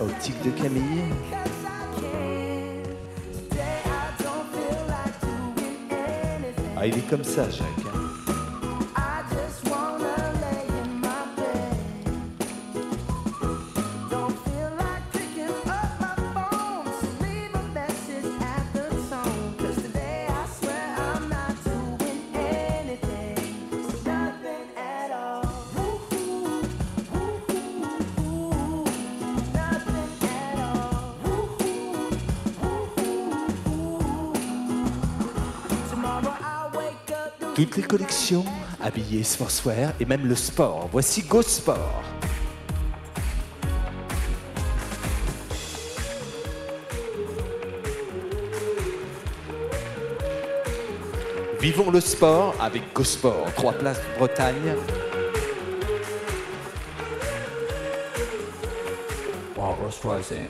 Optique de Camille. Ah, il est comme ça, Jacques. Hein. Toutes les collections, habillés, sportswear et même le sport. Voici Go Sport. Vivons le sport avec Go Sport. 3 places de Bretagne. Barbra Streisand.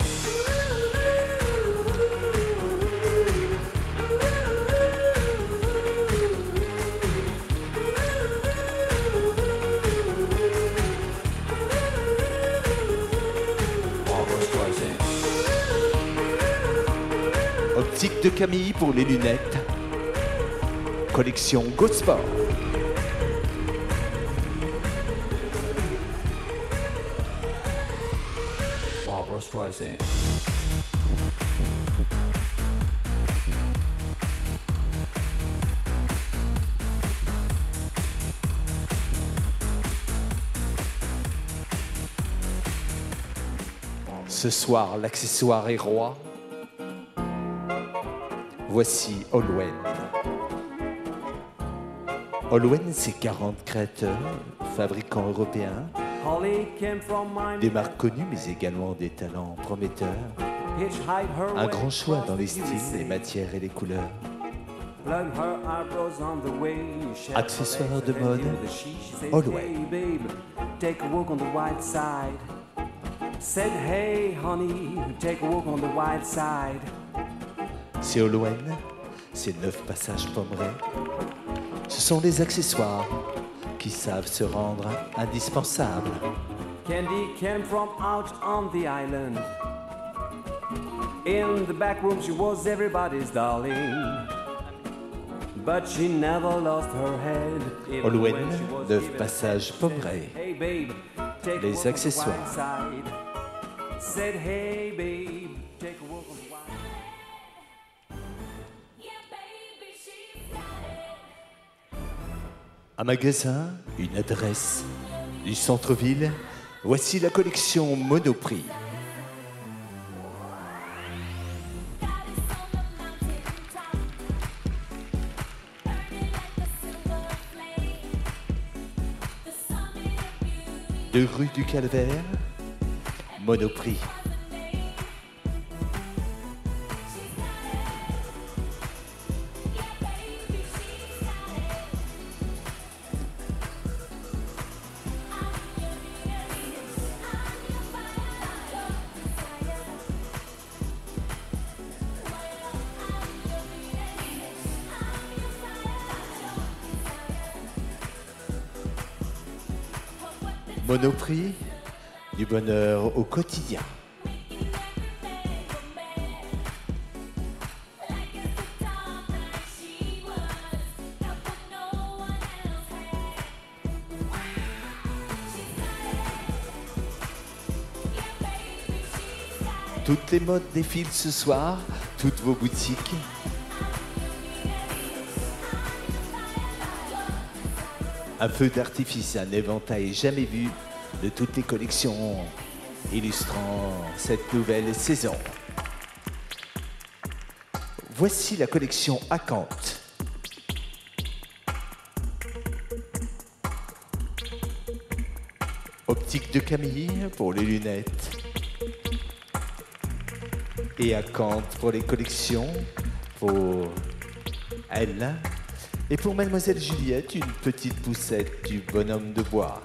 Optique de Camille pour les lunettes. Collection Go Sport. Barbra Streisand. Ce soir, l'accessoire est roi. Voici Olwen. Olwen, c'est 40 créateurs, fabricants européens, des marques connues, mais également des talents prometteurs. Un grand choix dans les styles, les matières et les couleurs. Accessoires de mode, Olwen. C'est Olwen, c'est 9 passages Pommeraye. Ce sont les accessoires qui savent se rendre indispensables. Candy came from out on the island. In the back room she was everybody's darling. But she never lost her head. Olwen, 9 passages Pommeraye. Hey babe, take Les a walk on the accessoires. white side. Said hey babe, take a walk on the white. Un magasin, une adresse, du centre-ville. Voici la collection Monoprix. De rue du Calvaire, Monoprix. Monoprix, du bonheur au quotidien. Toutes les modes défilent ce soir, toutes vos boutiques. Un feu d'artifice, un éventail jamais vu de toutes les collections illustrant cette nouvelle saison. Voici la collection Acanthe. Optique de Camille pour les lunettes. Et Acanthe pour les collections, pour elle. Et pour Mademoiselle Juliette, une petite poussette du bonhomme de bois.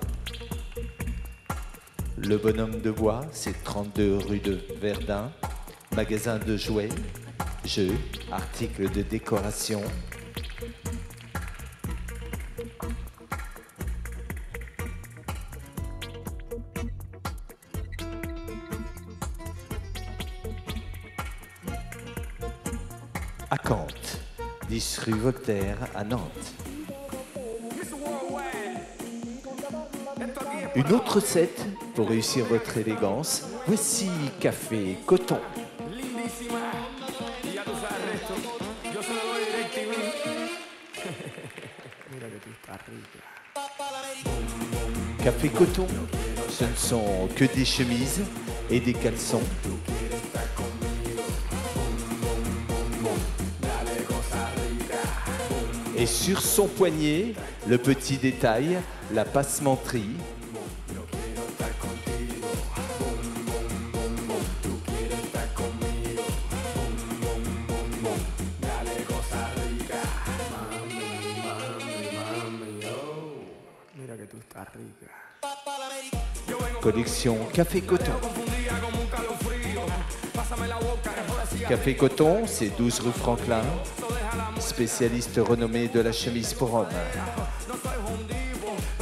Le bonhomme de bois, c'est 32 rue de Verdun, magasin de jouets, jeux, articles de décoration. à Cantes, 10 rue Voltaire à Nantes. Une autre recette pour réussir votre élégance, voici Café Coton. Café Coton, ce ne sont que des chemises et des caleçons. Et sur son poignet, le petit détail, la passementerie. Collection Café Coton. Café Coton, c'est 12 rue Franklin, spécialiste renommé de la chemise pour hommes.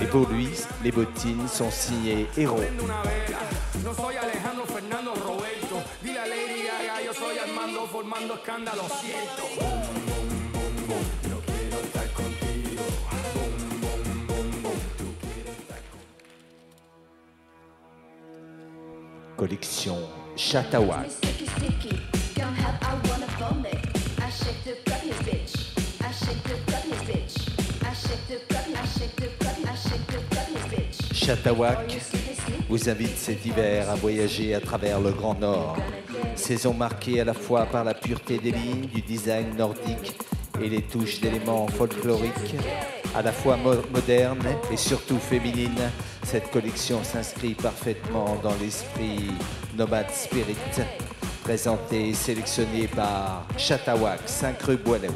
Et pour lui, les bottines sont signées Héros. Collection Chatawak. Chatawak vous invite cet hiver à voyager à travers le Grand Nord. Saison marquée à la fois par la pureté des lignes, du design nordique et les touches d'éléments folkloriques, à la fois moderne et surtout féminine. Cette collection s'inscrit parfaitement dans l'esprit Nomad Spirit, présenté et sélectionné par Chatawak, 5 rue Boileau.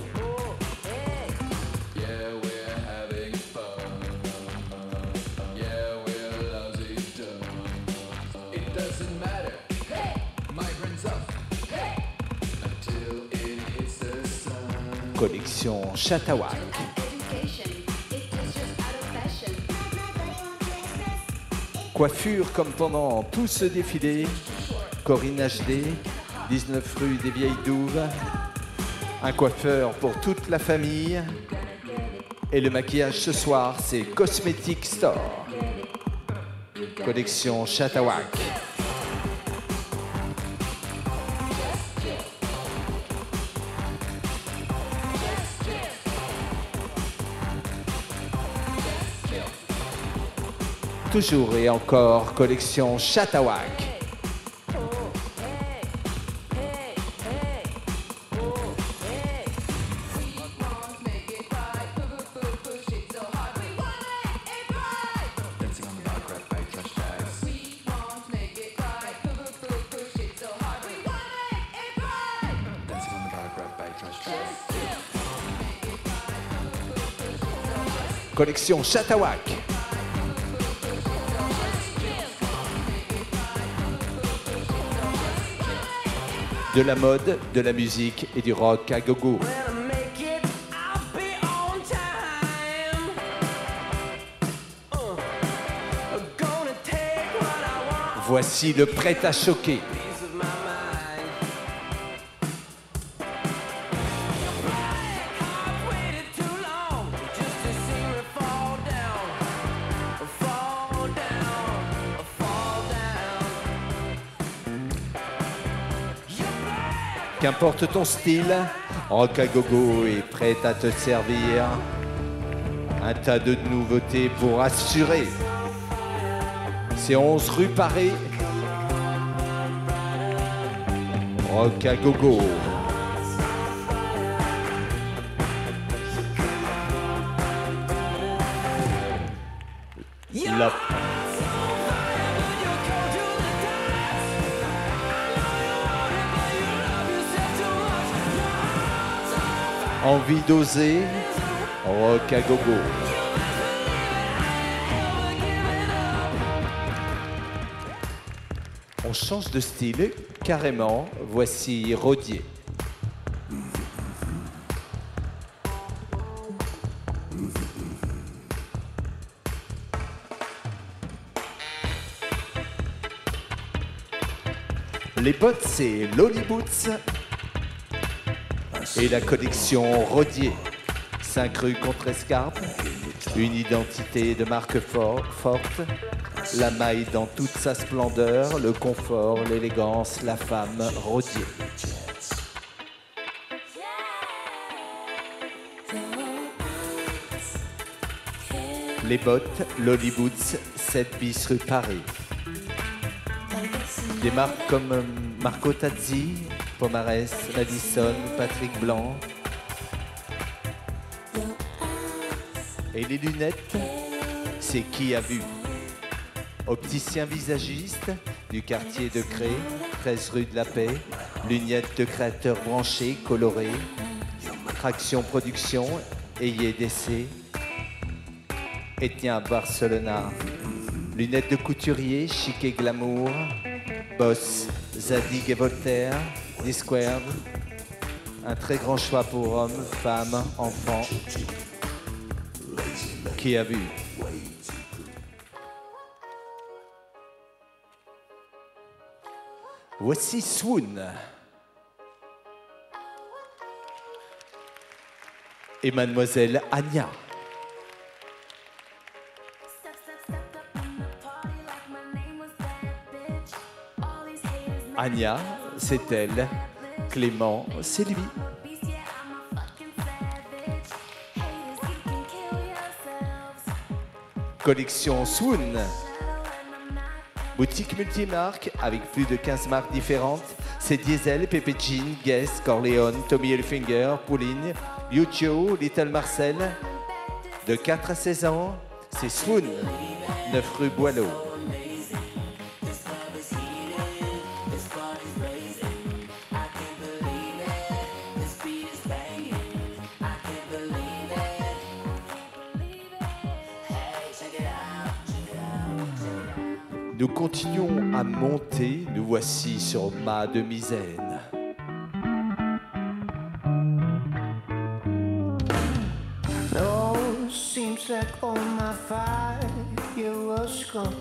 Collection Chatawak. Coiffure comme pendant tout ce défilé, Corinne HD, 19 rue des Vieilles Douves, un coiffeur pour toute la famille. Et le maquillage ce soir, c'est Cosmetic Store. Collection Chatawak. Toujours et encore, collection Chatawak. Collection Chatawak. De la mode, de la musique et du rock à gogo. Voici le prêt à choquer. Qu'importe ton style, Rock à Gogo est prêt à te servir. Un tas de nouveautés pour assurer. C'est 11 rue Paré. Rock à Gogo. La... Envie d'oser, Rock à Gogo. On change de style carrément, voici Rodier. Les bottes, c'est Lolly Boots. Et la collection Rodier, 5 rue Contrescarpe, une identité de marque forte, la maille dans toute sa splendeur, le confort, l'élégance, la femme Rodier. Les bottes, Lolly Boots, 7 bis rue Paris. Des marques comme Marco Tazzi, Pomarès, Madison, Patrick Blanc. Et les lunettes, c'est Qui a vu. Opticien visagiste du quartier de Cré, 13 rue de la Paix. Lunettes de créateurs branchés, colorées. Traction production, Ayez d'essai. Ethnia Barcelona. Lunettes de couturier, chic et glamour. Boss, Zadig et Voltaire, Disquared. Un très grand choix pour hommes, femmes, enfants. Qui a vu? Voici Swoon. Et mademoiselle Anya. Anya, c'est elle. Clément, c'est lui. Collection Swoon. Boutique multimarque avec plus de 15 marques différentes. C'est Diesel, Pepe Jean, Guess, Corleone, Tommy Hilfiger, Pauline, Yucho, Little Marcel. De 4 à 16 ans, c'est Swoon, 9 rue Boileau. Nous continuons à monter, nous voici sur Ma Demi-Zen. Oh, seems like all my 5 years was gone,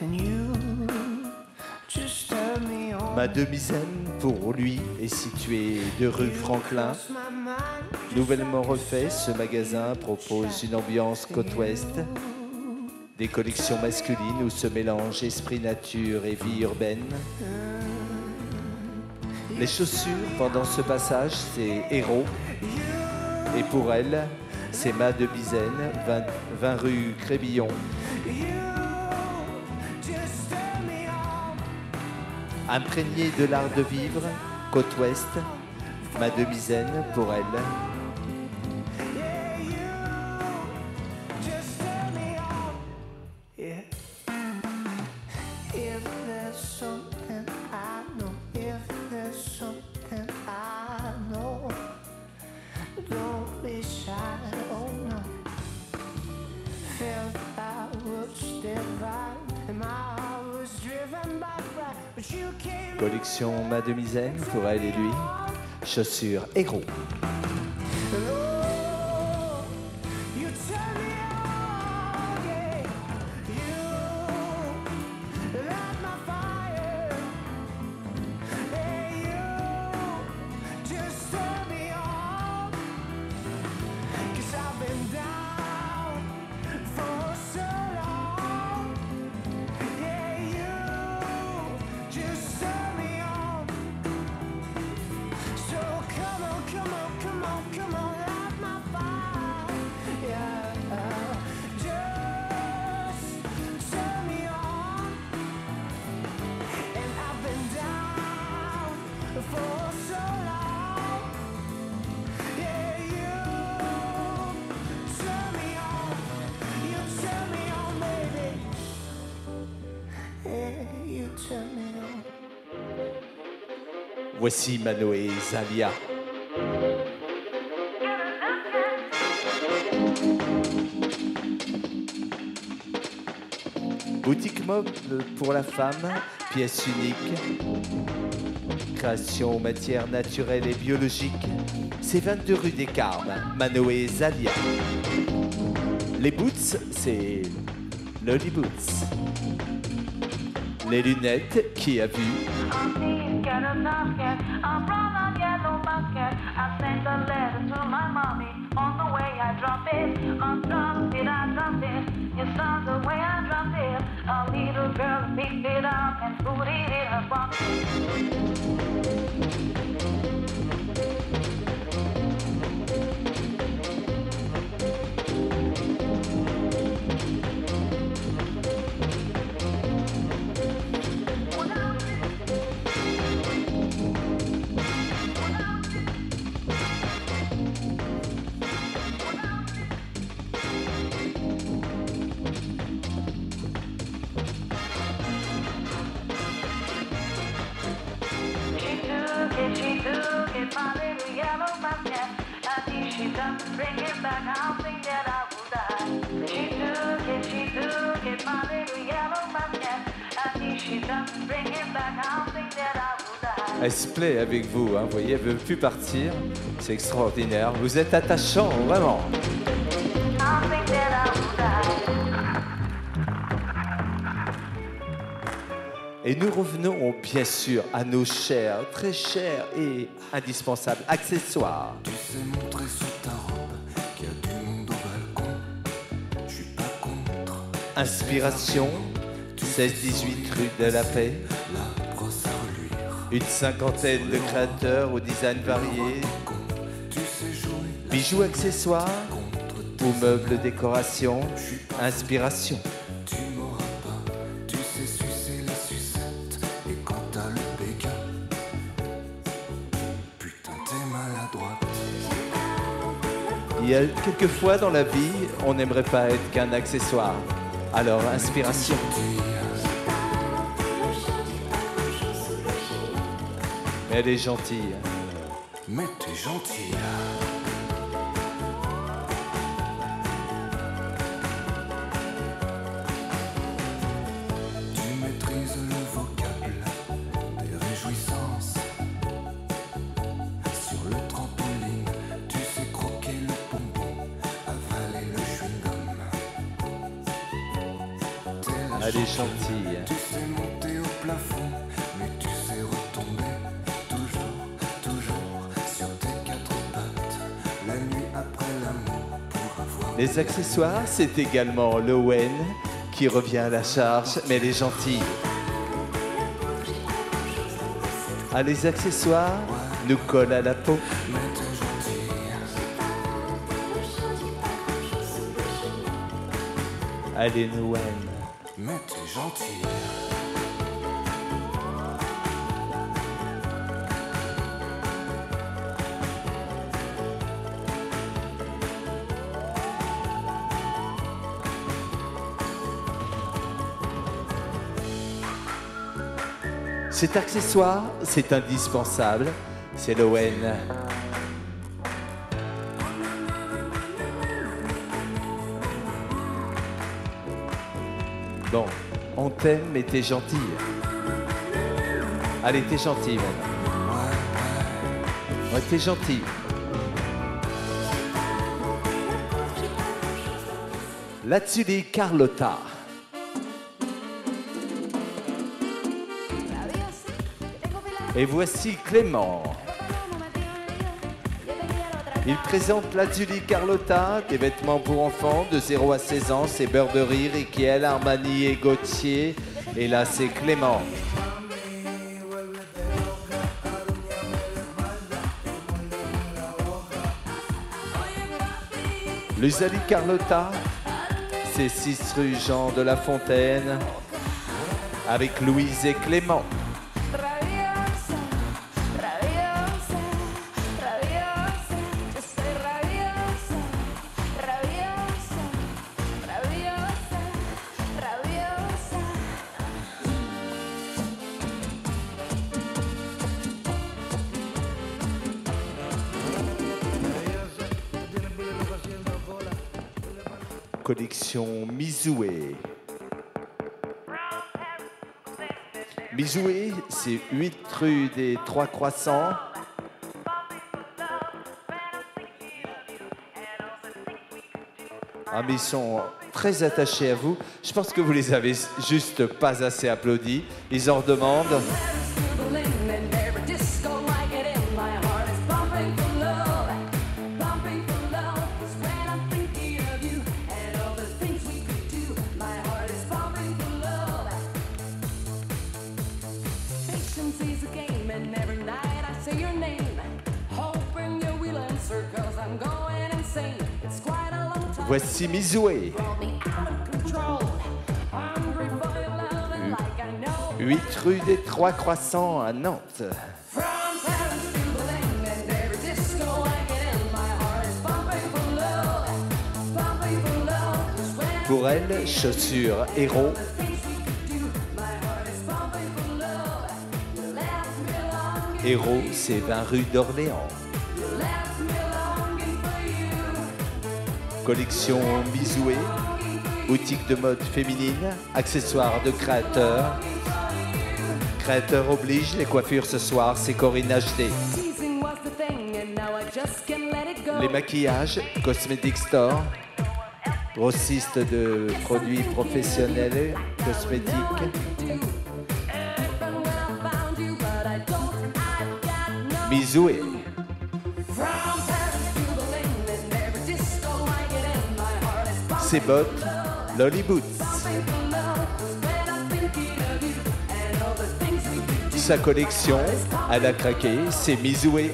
and you just turned me on. Ma Demi-Zen, pour lui, est située 2 rue Franklin. Nouvellement refait, ce magasin propose une ambiance côte ouest. Des collections masculines où se mélangent esprit nature et vie urbaine. Les chaussures, pendant ce passage, c'est Héros. Et pour elle, c'est Ma Demi-Zen, 20 rue Crébillon. Imprégnée de l'art de vivre, côte ouest, Ma Demi-Zen pour elle. Collection Ma Demi-Zen pour elle et lui. Chaussures Héros. Voici Mano et Zalia. Boutique meuble pour la femme, pièce unique. Création aux matières naturelles et biologiques. C'est 22 rue des Carmes, Mano et Zalia. Les boots, c'est Lolly Boots. Les lunettes, qui a vu? sent a letter to my mommy. On the way I dropped it. I dropped it. Your son's the way I dropped it. A little girl picked it up and put it in her pocket. She took it, my little yellow basket. I think she doesn't bring it back, I'll think that I will die. She took it, my little yellow basket. I think she doesn't bring it back, I'll think that I will die. Elle se plaît avec vous, hein, vous voyez, elle ne veut plus partir. C'est extraordinaire. Vous êtes attachant, vraiment. I'll think that I will die. Et nous revenons bien sûr à nos chers, très chers et indispensables accessoires. Tu sais montrer sous ta robe qu'il y a du monde au balcon. Je suis pas contre. Inspiration, 16-18 rue de la Paix. La brosse à reluire. Une cinquantaine de créateurs au design varié. Tu sais jouer. Bijoux accessoires ou meubles décoration. Inspiration. Tu m'auras pas. Tu sais sucer les sucettes. Et quand t'as le béguin, putain t'es maladroite. Il y a quelques fois dans la vie, on n'aimerait pas être qu'un accessoire. Alors, inspiration. Elle est gentille. Mais t'es gentille. Tu maîtrises le vocable des réjouissances. Sur le trampoline, tu sais croquer le bonbon, avaler le chewing-gum. T'es la Elle est gentille. Tu sais monter au plafond, mais tu sais retomber toujours sur tes quatre pattes. La nuit après l'amour pour avoir. Les accessoires, c'est également l'Owen qui revient à la charge, mais elle est gentille. Ah, les accessoires nous collent à la peau. Mais t'es gentille. Allez, Noël. Mais t'es gentille. Cet accessoire, c'est indispensable, c'est l'Owen. Bon, on t'aime, mais t'es gentille. Allez, t'es gentille, maintenant. Ouais, t'es gentille. Lazzuli Carlotta. Et voici Clément. Il présente Lazzuli Carlotta, des vêtements pour enfants de 0 à 16 ans. C'est Burberry, Richiel, Armani et Gauthier. Et là, c'est Clément. Le Zali Carlotta, c'est 6 rue Jean de la Fontaine, avec Louise et Clément. Collection Mizoué. Mizoué, c'est 8 rue des Trois Croissants. Ah, mais ils sont très attachés à vous. Je pense que vous les avez juste pas assez applaudis. Ils en redemandent. seize the game, and every night I say your name, hoping you're wheeling circles. I'm going insane. It's quite a long time. Voici Mizoué. 8 rue des Trois Croissants à Nantes. Pour elle, chaussures Héros. Héros, c'est 20 rue d'Orléans. Collection Mizoué, boutique de mode féminine, accessoires de créateurs. Créateur oblige, les coiffures ce soir, c'est Corinne HD. Les maquillages, Cosmetic Store. Grossiste de produits professionnels, cosmétiques. Mizoué. Ses bottes, Lolly Boots. Sa collection, elle a craqué, c'est Mizoué.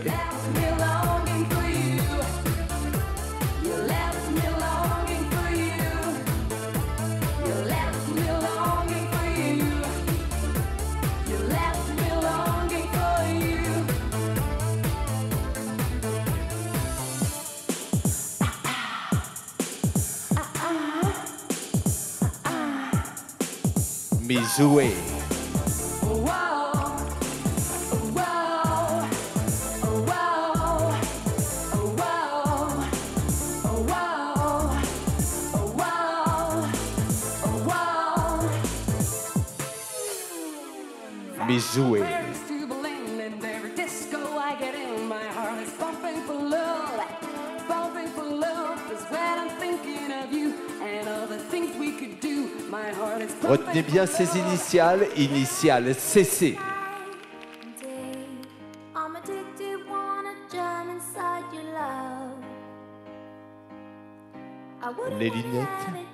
Mizoué. Mizoué. Retenez bien ces initiales, initiales CC. Les lunettes,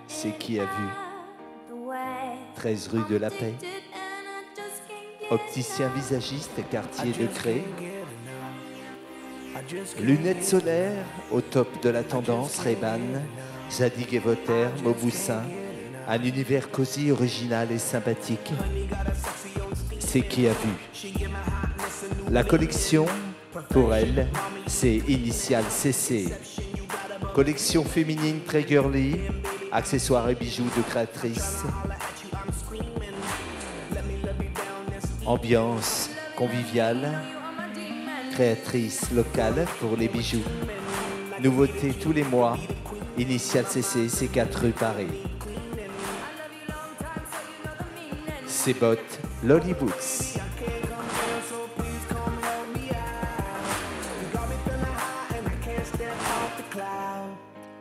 c'est qui a vu. 13 rue de la Paix. Opticien visagiste, quartier de Cré. Lunettes solaires, au top de la tendance, Ray-Ban, Zadig et Voltaire, Mauboussin. Un univers cosy, original et sympathique. C'est qui a vu. La collection, pour elle, c'est initial CC. Collection féminine très girly, accessoires et bijoux de créatrices. Ambiance conviviale, créatrice locale pour les bijoux. Nouveautés tous les mois, initial CC, c'est 4 rue Paris. Ses bottes, Lolly Boots.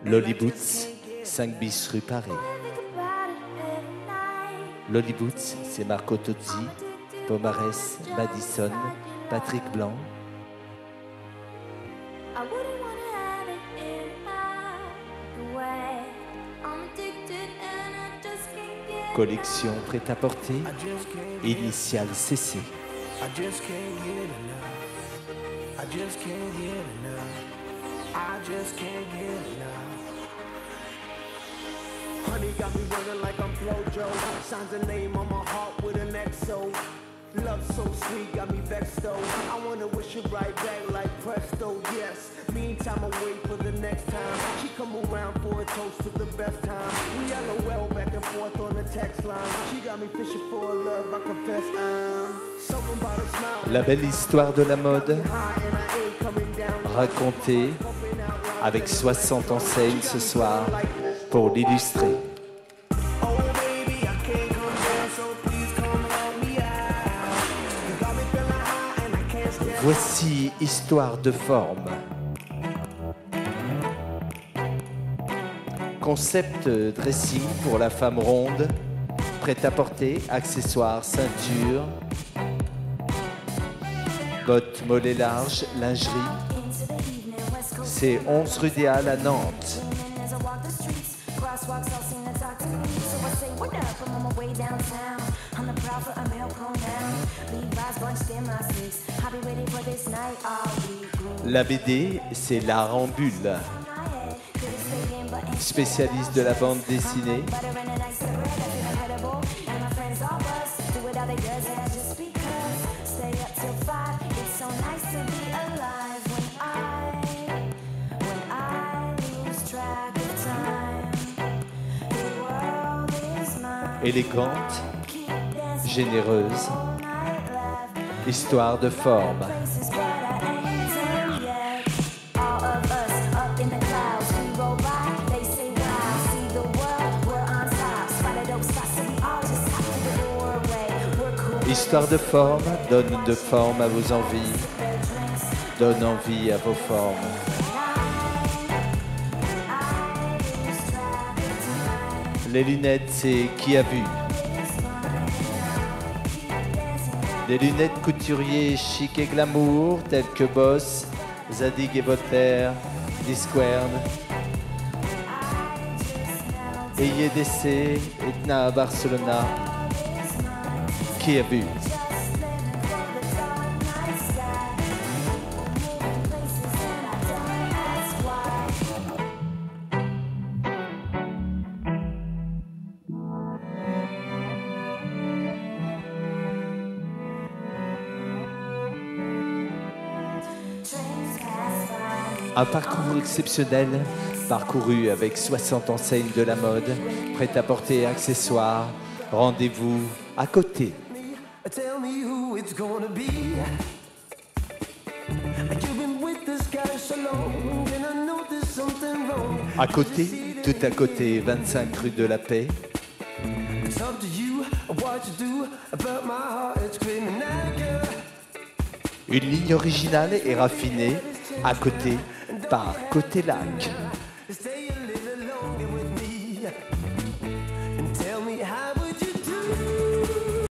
Lolly Boots, 5 bis rue Paris. Lolly Boots, c'est Marco Tozzi, Pomares, Madison, Patrick Blanc. Collection prêt-à-porter, initial CC. Honey got me running like I'm Flojo. Signs a name on my heart with an XO. Love so sweet, got me vexed though. I wanna wish it right back like presto, yes. Meantime, I wait for the next time. She come around for a toast to the best time. We LOL back and forth on the text line. She got me fishing for a love, I confess something about a smile. La belle histoire de la mode, racontée avec 60 enseignes ce soir pour l'illustrer. Voici Histoire de forme. Concept dressing pour la femme ronde, prêt-à-porter, accessoires, ceinture, bottes mollets larges, lingerie. C'est 11 rue des Halles à Nantes. On the prowl for a male pronoun. Levi's bunched in my sneaks. I'll be waiting for this night all week. La BD, c'est l'art en bulle. Spécialiste de la bande dessinée. Élégante, généreuse, histoire de forme. Histoire de forme, donne de forme à vos envies, donne envie à vos formes. Les lunettes, c'est qui a vu. Des lunettes couturiers chic et glamour, telles que Boss, Zadig et Voltaire, Disquerne, EDC, Etna à Barcelona. Qui a vu? Un parcours exceptionnel, parcouru avec 60 enseignes de la mode, prêt-à-porter et accessoires. Rendez-vous à côté. Tell me who it's gonna be. You've been with this guy so long, and I know there's something wrong. À côté, tout à côté, 25 rue de la Paix. It's up to you, what you do, but my heart is screaming at you. Une ligne originale et raffinée, à côté, par Côté Lac.